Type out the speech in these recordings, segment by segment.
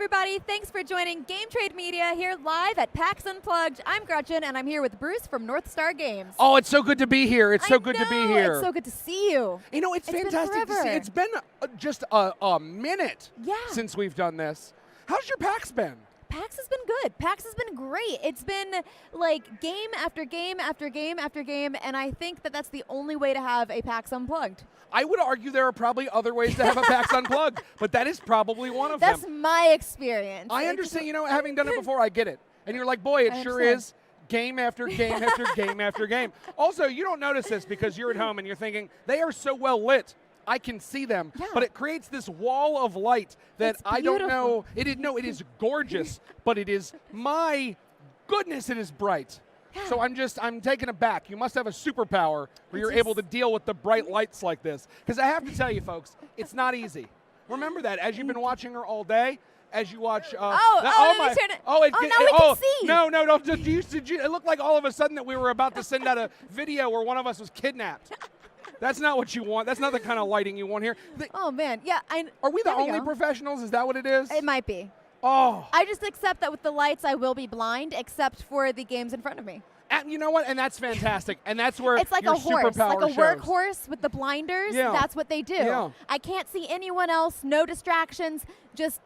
everybody. Thanks for joining Game Trade Media here live at PAX Unplugged. I'm Gretchen, and I'm here with Bruce from NorthStar Games. Oh, it's so good to be here. It's so good to be here. It's so good to see you. You know, it's fantastic to see. It's been just a minute since we've done this. How's your PAX been? PAX has been good. PAX has been great. It's been like game after game after game after game, and I think that that's the only way to have a PAX Unplugged. I would argue there are probably other ways to have a PAX Unplugged, but that is probably one of them. That's my experience. I understand. You know, having done it before, I get it. And you're like, boy, it sure is game after game after game after game. Also, you don't notice this because you're at home and you're thinking, they are so well lit. I can see them, but it creates this wall of light that I don't know. It is gorgeous, but it is, my goodness, it is bright. Yeah. So I'm taken aback. You must have a superpower where you're able to deal with the bright lights like this. Because I have to tell you, folks, it's not easy. Remember that as you've been watching her all day. As you watch, now we can see. No. Did you, it looked like all of a sudden that we were about to send out a video where one of us was kidnapped. That's not what you want. That's not the kind of lighting you want here. Oh, man. Yeah. Are we the only professionals? Is that what it is? It might be. Oh. I just accept that with the lights, I will be blind, except for the games in front of me. And you know what? And that's fantastic. And that's where it's like your a horse, superpower like a workhorse with the blinders. Yeah. That's what they do. Yeah. I can't see anyone else. No distractions. Just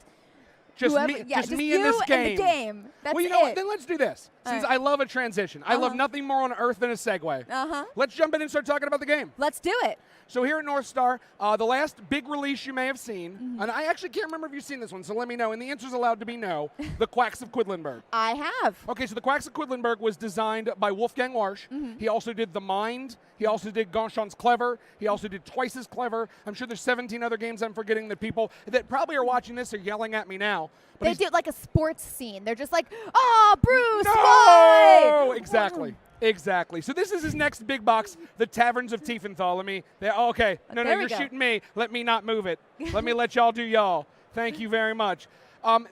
me in this game. And the game. That's well, you know what? Then let's do this. Since I love a transition. I love nothing more on earth than a segue. Let's jump in and start talking about the game. Let's do it. So here at NorthStar, the last big release you may have seen, and I actually can't remember if you've seen this one, so let me know, and the answer's allowed to be no, The Quacks of Quedlinburg. I have. Okay, so The Quacks of Quedlinburg was designed by Wolfgang Warsch. He also did The Mind. He also did Gonchon's Clever. He also did Twice as Clever. I'm sure there's 17 other games I'm forgetting that people that probably are watching this are yelling at me now. But they do like a sports scene. They're just like, oh, Bruce, no! why? Exactly. Exactly. So this is his next big box, the Taverns of Tiefenthal. Okay. No, you're shooting me. Let me not move it. Let me let y'all do y'all. Thank you very much.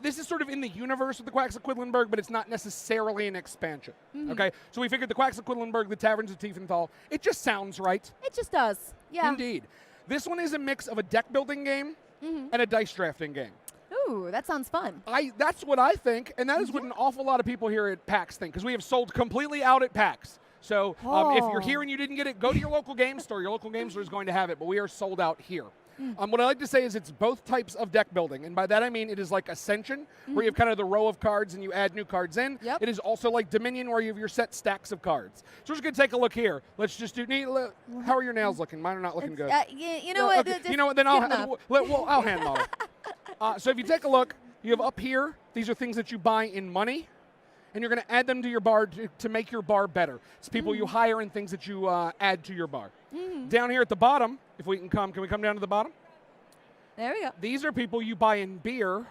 This is sort of in the universe of the Quacks of Quedlinburg, but it's not necessarily an expansion. Okay? So we figured the Quacks of Quedlinburg, the Taverns of Tiefenthal, it just sounds right. It just does. Yeah. Indeed. This one is a mix of a deck building game and a dice drafting game. Ooh, that sounds fun. That's what I think, and that is what an awful lot of people here at PAX think, because we have sold completely out at PAX. So if you're here and you didn't get it, go to your local game store. Your local game store is going to have it, but we are sold out here. What I like to say is it's both types of deck building, and by that I mean it is like Ascension, where you have kind of the row of cards and you add new cards in. Yep. It is also like Dominion, where you have your set stacks of cards. So we're just going to take a look here. Let's just do, how are your nails looking? Mine are not looking good. You know what? Okay. You know what, then I'll hand model. So if you take a look, you have up here, these are things that you buy in money, and you're going to add them to your bar to make your bar better. It's people you hire and things that you add to your bar. Down here at the bottom, if we can we come down to the bottom? There we go. These are people you buy in beer, and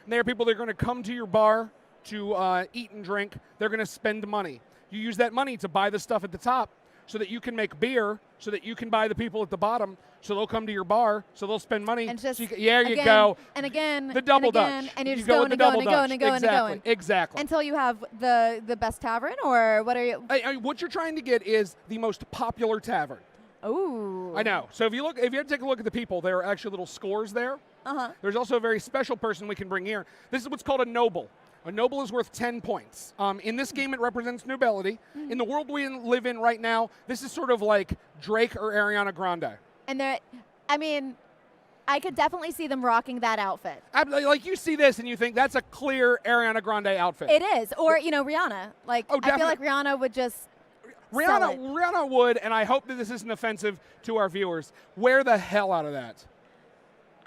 they are people that are going to come to your bar to eat and drink. They're going to spend money. You use that money to buy the stuff at the top so that you can make beer, so that you can buy the people at the bottom, so they'll come to your bar, so they'll spend money. And just so you go. And again. The double Dutch. And you're just going and going. Exactly. Until you have the best tavern, or what are you? What you're trying to get is the most popular tavern. Ooh. I know. So if you take a look at the people, there are actually little scores there. There's also a very special person we can bring here. This is what's called a noble. A noble is worth 10 points. In this game, it represents nobility. In the world we live in right now, this is sort of like Drake or Ariana Grande. And I could definitely see them rocking that outfit. Like you see this and you think that's a clear Ariana Grande outfit. It is. Or, Rihanna. I feel like Rihanna would just Rihanna would, and I hope that this isn't offensive to our viewers, wear the hell out of that.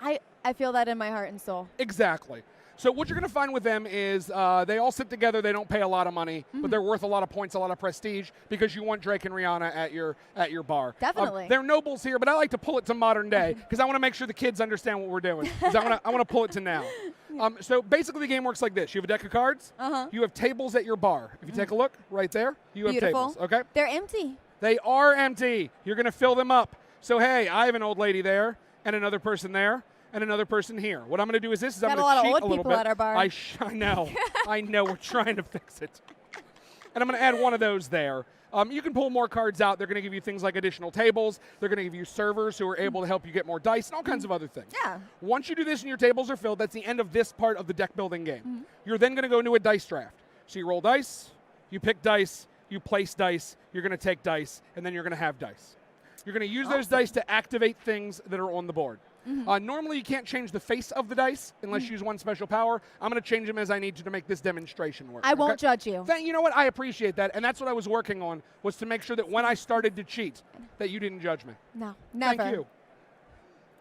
I feel that in my heart and soul. Exactly. So what you're going to find with them is they all sit together. They don't pay a lot of money, but they're worth a lot of points, a lot of prestige, because you want Drake and Rihanna at your bar. Definitely. They're nobles here, but I like to pull it to modern day because I want to make sure the kids understand what we're doing. Because I want to pull it to now. So basically the game works like this. You have a deck of cards. You have tables at your bar. If you take a look right there, you have tables. Okay. They're empty. They are empty. You're going to fill them up. So, hey, I have an old lady there and another person there. And another person here. What I'm going to do is this: I'm going to cheat a little bit. At our bar. I know. I know. We're trying to fix it. And I'm going to add one of those there. You can pull more cards out. They're going to give you things like additional tables. They're going to give you servers who are able to help you get more dice and all kinds of other things. Yeah. Once you do this and your tables are filled, that's the end of this part of the deck building game. You're then going to go into a dice draft. So you roll dice, you pick dice, you place dice, you're going to take dice, and then you're going to have dice. You're going to use those dice to activate things that are on the board. Normally, you can't change the face of the dice unless you use one special power. I'm going to change them as I need to make this demonstration work. I won't judge you. You know what? I appreciate that, and that's what I was working on, was to make sure that when I started to cheat, that you didn't judge me. No, never. Thank you.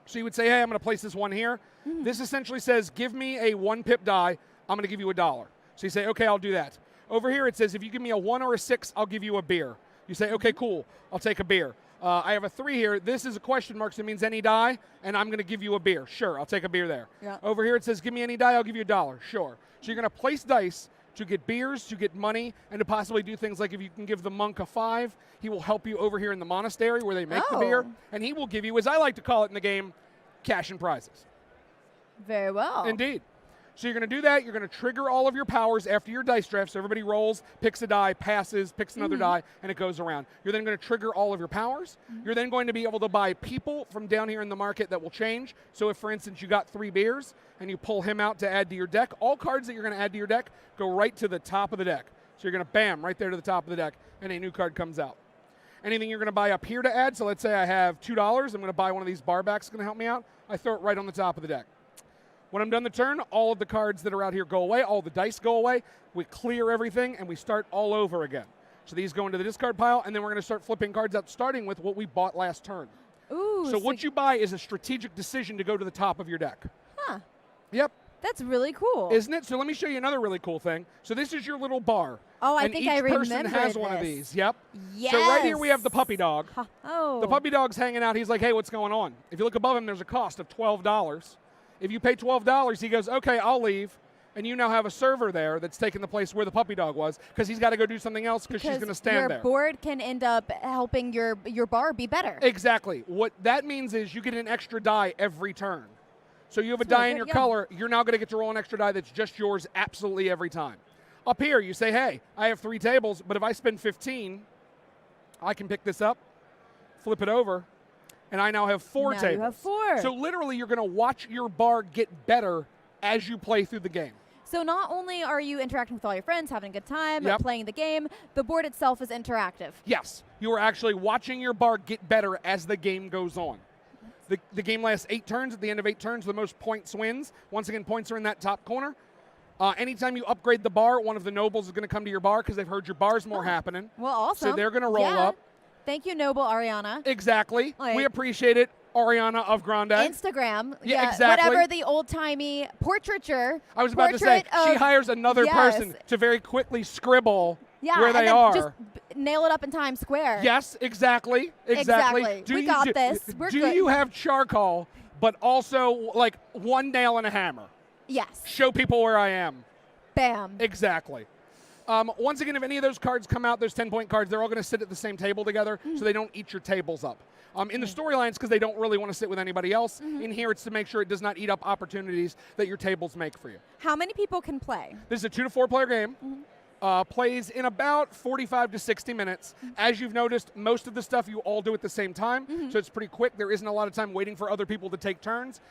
So you would say, hey, I'm going to place this one here. This essentially says, give me a 1-pip die. I'm going to give you $1. So you say, okay, I'll do that. Over here it says, if you give me a 1 or a 6, I'll give you a beer. You say, okay, cool. I'll take a beer. I have a 3 here. This is a question mark, so it means any die, and I'm going to give you a beer. Sure, I'll take a beer there. Yeah. Over here it says, give me any die, I'll give you $1. Sure. So you're going to place dice to get beers, to get money, and to possibly do things like if you can give the monk a 5, he will help you over here in the monastery where they make the beer, and he will give you, as I like to call it in the game, cash and prizes. Very well. Indeed. So you're going to do that. You're going to trigger all of your powers after your dice draft. So everybody rolls, picks a die, passes, picks another die, and it goes around. You're then going to trigger all of your powers. You're then going to be able to buy people from down here in the market that will change. So if, for instance, you got 3 beers and you pull him out to add to your deck, all cards that you're going to add to your deck go right to the top of the deck. So you're going to bam, right there to the top of the deck, and a new card comes out. Anything you're going to buy up here to add, so let's say I have $2, I'm going to buy one of these bar backs, going to help me out. I throw it right on the top of the deck. When I'm done the turn, all of the cards that are out here go away, all the dice go away, we clear everything, and we start all over again. So these go into the discard pile, and then we're going to start flipping cards out, starting with what we bought last turn. Ooh. So what you buy is a strategic decision to go to the top of your deck. Huh. Yep. That's really cool. Isn't it? So let me show you another really cool thing. So this is your little bar. Oh, I and think each I remember person has one of this. these. Yep. Yes. So right here we have the puppy dog. Oh. The puppy dog's hanging out. He's like, hey, what's going on? If you look above him, there's a cost of $12. If you pay $12, he goes, okay, I'll leave. And you now have a server there that's taking the place where the puppy dog was because he's got to go do something else because she's going to stand there. Your board can end up helping your bar be better. Exactly. What that means is you get an extra die every turn. So you have a die in your color, you're now going to get to roll an extra die that's just yours absolutely every time. Up here, you say, hey, I have 3 tables, but if I spend 15, I can pick this up, flip it over, and I now have 4 tables. You have 4. So literally, you're going to watch your bar get better as you play through the game. So not only are you interacting with all your friends, having a good time, Yep. playing the game, the board itself is interactive. Yes, you are actually watching your bar get better as the game goes on. The game lasts 8 turns. At the end of 8 turns, the most points wins. Once again, points are in that top corner. Anytime you upgrade the bar, one of the nobles is going to come to your bar because they've heard your bar's more happening. Well, awesome. So they're going to roll up. Thank you, Noble Ariana. Exactly. Like, we appreciate it, Ariana of Grande. Instagram. Yeah, exactly. Whatever the old-timey portraiture. I was about to say, she hires another person to very quickly scribble where they are. Just nail it up in Times Square. Yes, exactly. Exactly. We got this. We're do good. you have charcoal, but also like 1 nail and a hammer? Yes. Show people where I am. Bam. Exactly. Once again, if any of those cards come out, those 10-point cards, they're all going to sit at the same table together, so they don't eat your tables up. In the storylines, because they don't really want to sit with anybody else. In here, it's to make sure it does not eat up opportunities that your tables make for you. How many people can play? This is a 2 to 4 player game. Plays in about 45 to 60 minutes. As you've noticed, most of the stuff you all do at the same time, so it's pretty quick. There isn't a lot of time waiting for other people to take turns.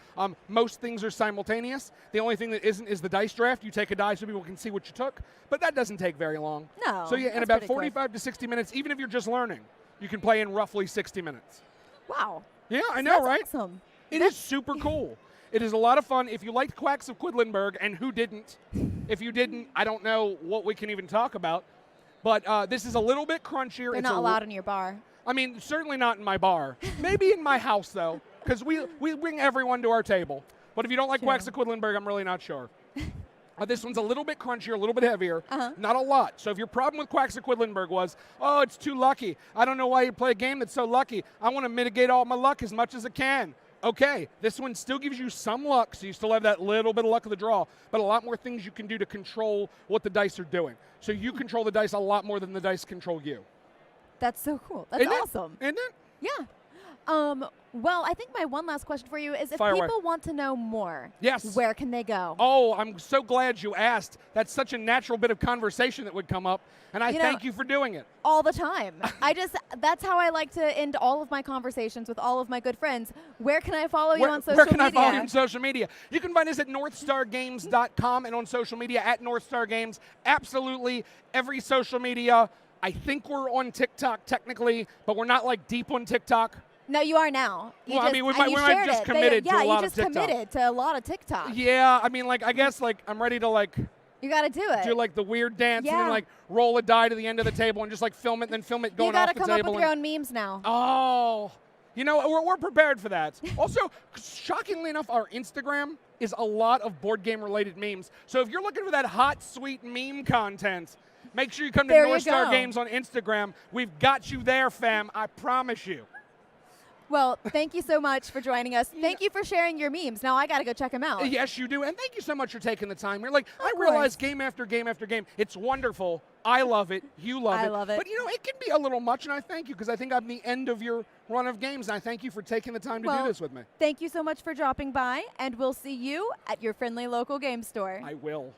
Most things are simultaneous. The only thing that isn't is the dice draft. You take a die so people can see what you took, but that doesn't take very long. No. So yeah, in about 45 to 60 minutes, even if you're just learning, you can play in roughly 60 minutes. Wow. Yeah, I know, That's right? Awesome. It is super cool. It is a lot of fun. If you liked Quacks of Quedlinburg, and who didn't? If you didn't, I don't know what we can even talk about. But this is a little bit crunchier. They're not allowed in your bar. I mean, certainly not in my bar. Maybe in my house, though, because we bring everyone to our table. But if you don't like Quacks of Quedlinburg, I'm really not sure. This one's a little bit crunchier, a little bit heavier. Not a lot. So if your problem with Quacks of Quedlinburg was, oh, it's too lucky. I don't know why you play a game that's so lucky. I want to mitigate all my luck as much as I can. Okay, this one still gives you some luck, so you still have that little bit of luck of the draw, but a lot more things you can do to control what the dice are doing. So you control the dice a lot more than the dice control you. That's so cool. That's Isn't awesome. Isn't it? Yeah. Well, I think my one last question for you is if Fire away. people want to know more, Yes. where can they go? Oh, I'm so glad you asked. That's such a natural bit of conversation that would come up, and I thank you for doing it. All the time. That's how I like to end all of my conversations with all of my good friends. Where can I follow you on social media? Where can I follow you on social media? You can find us at NorthStarGames.com and on social media at NorthStar Games. Absolutely every social media. I think we're on TikTok technically, but we're not like deep on TikTok. No, you are now. We might just committed to a lot of TikTok. Yeah, you just committed to a lot of TikTok. Yeah, I mean, like, I guess, like, I'm ready to, like... You got to do it. Do, like, the weird dance and then, like, roll a die to the end of the table and just, like, film it and then film it going off the table. You got to come up with your own memes now. Oh. You know, we're prepared for that. Also, shockingly enough, our Instagram is a lot of board game-related memes. So if you're looking for that hot, sweet meme content... Make sure you come to NorthStar Games on Instagram. We've got you there, fam. I promise you. Well, thank you so much for joining us. Thank you for sharing your memes. Now I got to go check them out. Yes, you do. And thank you so much for taking the time. You're like, I realize game after game after game. It's wonderful. I love it. You love it. I love it. But, you know, it can be a little much, and I thank you because I think I'm the end of your run of games, and I thank you for taking the time to do this with me. Thank you so much for dropping by, and we'll see you at your friendly local game store. I will.